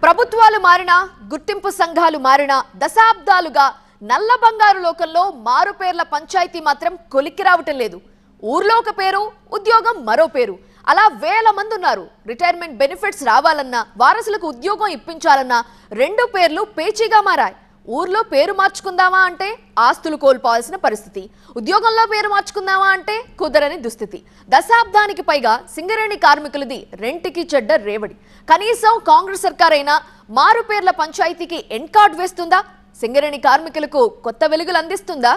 ప్రభుత్వాలు మారినా గుర్తింపు సంఘాలు మారినా దశాబ్దాలుగా నల్ల బంగారు లోకంలో మారుపేర్ల పంచాయతీ మాత్రం కొలిక్కి రావటం లేదు. ఊర్లో ఒక పేరు, ఉద్యోగం మరో పేరు. అలా వేల మంది ఉన్నారు. రిటైర్మెంట్ బెనిఫిట్స్ రావాలన్నా, వారసులకు ఉద్యోగం ఇప్పించాలన్నా రెండు పేర్లు పేచీగా మారాయి. ఊర్లో పేరు మార్చుకుందామా అంటే ఆస్తులు కోల్పోవాల్సిన పరిస్థితి, ఉద్యోగంలో పేరు మార్చుకుందామా అంటే కుదరని దుస్థితి. దశాబ్దానికి పైగా సింగరేణి కార్మికులది రెంటికి చెడ్డ రేవడి. కనీసం కాంగ్రెస్ సర్కార్ అయినా మారు పేర్ల పంచాయతీకి ఎండ్ కార్డ్ వేస్తుందా? సింగరేణి కార్మికులకు కొత్త వెలుగులు అందిస్తుందా?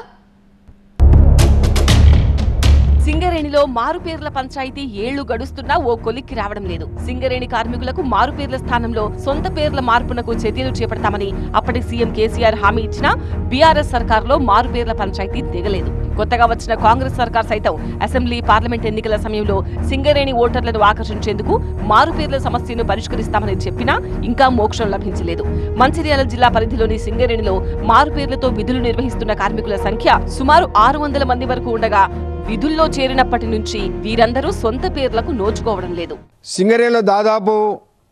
సింగరేణిలో మారుపేర్ల పంచాయతీ ఏళ్లు గడుస్తున్నా ఓ కొలిక్కి రావడం లేదు. సింగరేణి కార్మికులకు మారుపేర్ల స్థానంలో సొంత పేర్ల మార్పునకు చర్యలు చేపడతామని అప్పటి సీఎం కేసీఆర్ హామీ ఇచ్చినా బీఆర్ఎస్ సర్కార్లో మారుపేర్ల పంచాయతీ దిగలేదు. కొత్తగా వచ్చిన కాంగ్రెస్ సర్కార్ సైతం అసెంబ్లీ, పార్లమెంట్ ఎన్నికల సమయంలో సింగరేణి ఓటర్లను ఆకర్షించేందుకు మారుపేర్ల సమస్యను పరిష్కరిస్తామని చెప్పినా ఇంకా మోక్షం లభించలేదు. మంచిర్యాల జిల్లా పరిధిలోని సింగరేణిలో మారుపేర్లతో విధులు నిర్వహిస్తున్న కార్మికుల సంఖ్య సుమారు 600 మంది వరకు ఉండగా విధుల్లో చేరినప్పటి నుంచి వీరందరూ సొంత పేర్లకు నోచుకోవడం లేదు. సింగరేణిలో దాదాపు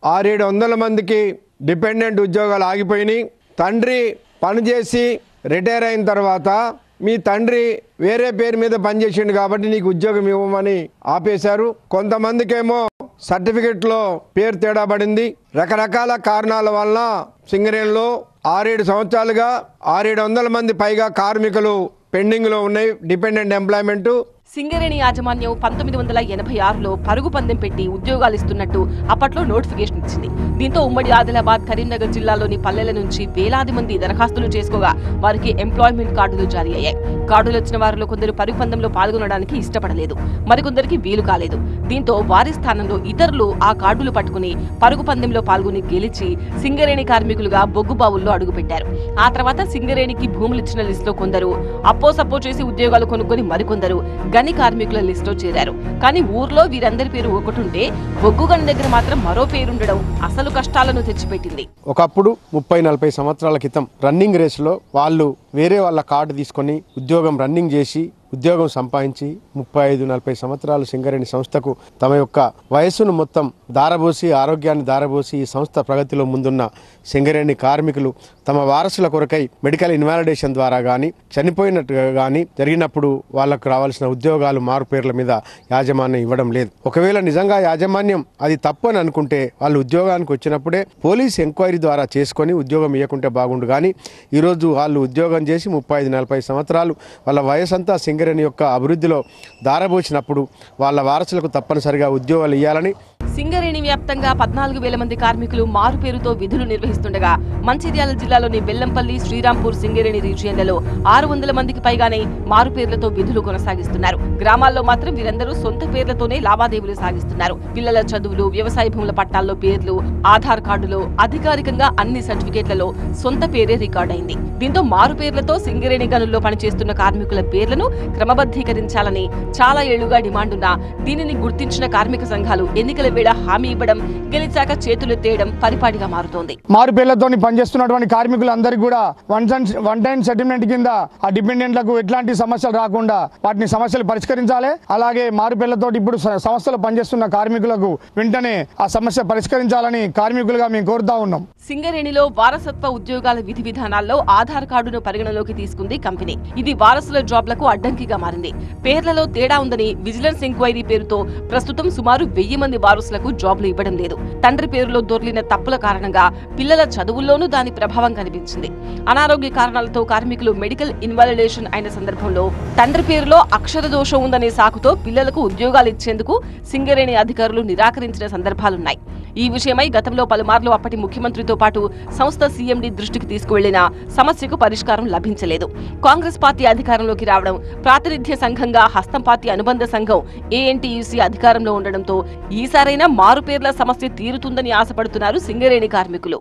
600-700 మందికి డిపెండెంట్ ఉద్యోగాలు ఆగిపోయినాయి. తండ్రి పనిచేసి రిటైర్ అయిన తర్వాత మీ తండ్రి వేరే పేరు మీద పనిచేసిండు కాబట్టి నీకు ఉద్యోగం ఇవ్వమని ఆపేశారు. కొంతమందికేమో సర్టిఫికెట్లో పేరు తేడా పడింది. రకరకాల కారణాల వలన సింగరేణిలో 6-7 సంవత్సరాలుగా 600-700 మంది పైగా కార్మికులు పెండింగ్ లో ఉన్నాయి డిపెండెంట్ ఎంప్లాయ్మెంట్. సింగరేణి యాజమాన్యం 1986లో పరుగు పందెం పెట్టి ఉద్యోగాలు ఇస్తున్నట్టు అప్పట్లో నోటిఫికేషన్ ఇచ్చింది. దీంతో ఉమ్మడి ఆదిలాబాద్, కరీంనగర్ జిల్లాలోని పల్లెల నుంచి వేలాది మంది దరఖాస్తులు చేసుకోగా వారికి ఎంప్లాయ్మెంట్ కార్డులు జారీ అయ్యాయి. కార్డులు వచ్చిన వారిలో కొందరు పరుగు పందెంలో పాల్గొనడానికి ఇష్టపడలేదు, మరికొందరికి వీలు కాలేదు. దీంతో వారి స్థానంలో ఇతరులు ఆ కార్డులు పట్టుకుని పరుగు పందెంలో పాల్గొని గెలిచి సింగరేణి కార్మికులుగా బొగ్గుబావుల్లో అడుగుపెట్టారు. ఆ తర్వాత సింగరేణికి భూములు ఇచ్చిన లిస్టులో కొందరు, అప్పో చేసి ఉద్యోగాలు కొనుక్కొని మరికొందరు గని కార్మికుల లిస్టులో చేరారు. కానీ ఊర్లో వీరందరి పేరు ఒకటుంటే బొగ్గు గని దగ్గర మాత్రం మరో పేరుండడం అసలు కష్టాలను తెచ్చిపెట్టింది. ఒకప్పుడు 30-40 సంవత్సరాల క్రితం రన్నింగ్ రేసులో వాళ్ళు వేరే వాళ్ళ కార్డు తీసుకొని ఉద్యోగం రన్నింగ్ చేసి ఉద్యోగం సంపాదించి 35-40 సంవత్సరాలు సింగరేణి సంస్థకు తమ యొక్క వయస్సును మొత్తం దారబోసి, ఆరోగ్యాన్ని దారబోసి ఈ సంస్థ ప్రగతిలో ముందున్న సింగరేణి కార్మికులు తమ వారసుల కొరకై మెడికల్ ఇన్వాలిడేషన్ ద్వారా కానీ చనిపోయినట్టుగా కానీ జరిగినప్పుడు వాళ్ళకు రావాల్సిన ఉద్యోగాలు మారు పేర్ల మీద యాజమాన్యం ఇవ్వడం లేదు. ఒకవేళ నిజంగా యాజమాన్యం అది తప్పు అని అనుకుంటే వాళ్ళు ఉద్యోగానికి వచ్చినప్పుడే పోలీస్ ఎంక్వైరీ ద్వారా చేసుకొని ఉద్యోగం ఇవ్వకుంటే బాగుండు. కానీ ఈరోజు వాళ్ళు ఉద్యోగం చేసి 35-40 సంవత్సరాలు వాళ్ళ వయసంతా సింగరేణి యొక్క అభివృద్ధిలో దారబోసినప్పుడు వాళ్ళ వారసులకు తప్పనిసరిగా ఉద్యోగాలు ఇవ్వాలని సింగరేణి వ్యాప్తంగా 14,000 మంది కార్మికులు మారు పేరుతో విధులు నిర్వహిస్తుండగా మంచిర్యాల జిల్లాలోని బెల్లంపల్లి, శ్రీరాంపూర్ సింగరేణి రీజియన్లలో 600 మందికి పైగానే మారు పేర్లతో విధులు కొనసాగిస్తున్నారు. గ్రామాల్లో మాత్రం వీరందరూ సొంత పేర్లతోనే లావాదేవీలు సాగిస్తున్నారు. పిల్లల చదువులు, వ్యవసాయ భూముల పట్టాల్లో పేర్లు, ఆధార్ కార్డులో అధికారికంగా అన్ని సర్టిఫికేట్లలో సొంత పేరే రికార్డైంది. దీంతో మారు పేర్లతో సింగరేణి గనుల్లో పనిచేస్తున్న కార్మికుల పేర్లను క్రమబద్ధీకరించాలని చాలా ఏళ్లుగా డిమాండున్నా దీనిని గుర్తించిన కార్మిక సంఘాలు ఎన్నికల వేళ హామీ ఇవ్వడం, గెలిచాక చేతులెత్తేయడం పరిపాటిగా మారుతోంది. మారు పేర్లతో పనిచేస్తున్నటువంటి కార్మికులందరికీ కూడా వన్ టైం సెటిల్మెంట్ కింద ఆ డిపెండెంట్లకు ఎట్లాంటి సమస్యలు రాకుండా వాటిని సమస్యలు పరిష్కరించాలి. అలాగే మారు పేర్లతో ఇప్పుడు సంస్థలు పనిచేస్తున్న కార్మికులకు వెంటనే ఆ సమస్య పరిష్కరించాలని కార్మికులుగా మేము కోరుతా ఉన్నాం. సింగరేణిలో వారసత్వ ఉద్యోగాల విధి విధానాల్లో ఆధార్ కార్డును పరిగణలోకి తీసుకుంది కంపెనీ. ఇది వారసుల జాబ్లకు అడ్డంకిగా మారింది. పేర్లలో తేడా ఉందని విజిలెన్స్ ఎంక్వైరీ పేరుతో ప్రస్తుతం సుమారు 1000 మంది వారసులకు జాబ్లు ఇవ్వడం లేదు. తండ్రి పేరులో దొర్లిన తప్పుల కారణంగా పిల్లల చదువుల్లోనూ దాని ప్రభావం కనిపించింది. అనారోగ్య కారణాలతో కార్మికులు మెడికల్ ఇన్వాలిడేషన్ అయిన సందర్భంలో తండ్రి పేరులో అక్షర దోషం ఉందనే సాకుతో పిల్లలకు ఉద్యోగాలు ఇచ్చేందుకు సింగరేణి అధికారులు నిరాకరించిన సందర్భాలున్నాయి. ఈ విషయమై గతంలో పలుమార్లు అప్పటి ముఖ్యమంత్రితో పాటు సంస్థ సీఎండీ దృష్టికి తీసుకువెళ్లినా సమస్యకు పరిష్కారం లభించలేదు. కాంగ్రెస్ పార్టీ అధికారంలోకి రావడం, ప్రాతినిధ్య సంఘంగా హస్తం పార్టీ అనుబంధ సంఘం ఏఎన్టీయూసీ అధికారంలో ఉండడంతో ఈసారైనా మారుపేర్ల సమస్య తీరుతుందని ఆశపడుతున్నారు సింగరేణి కార్మికులు.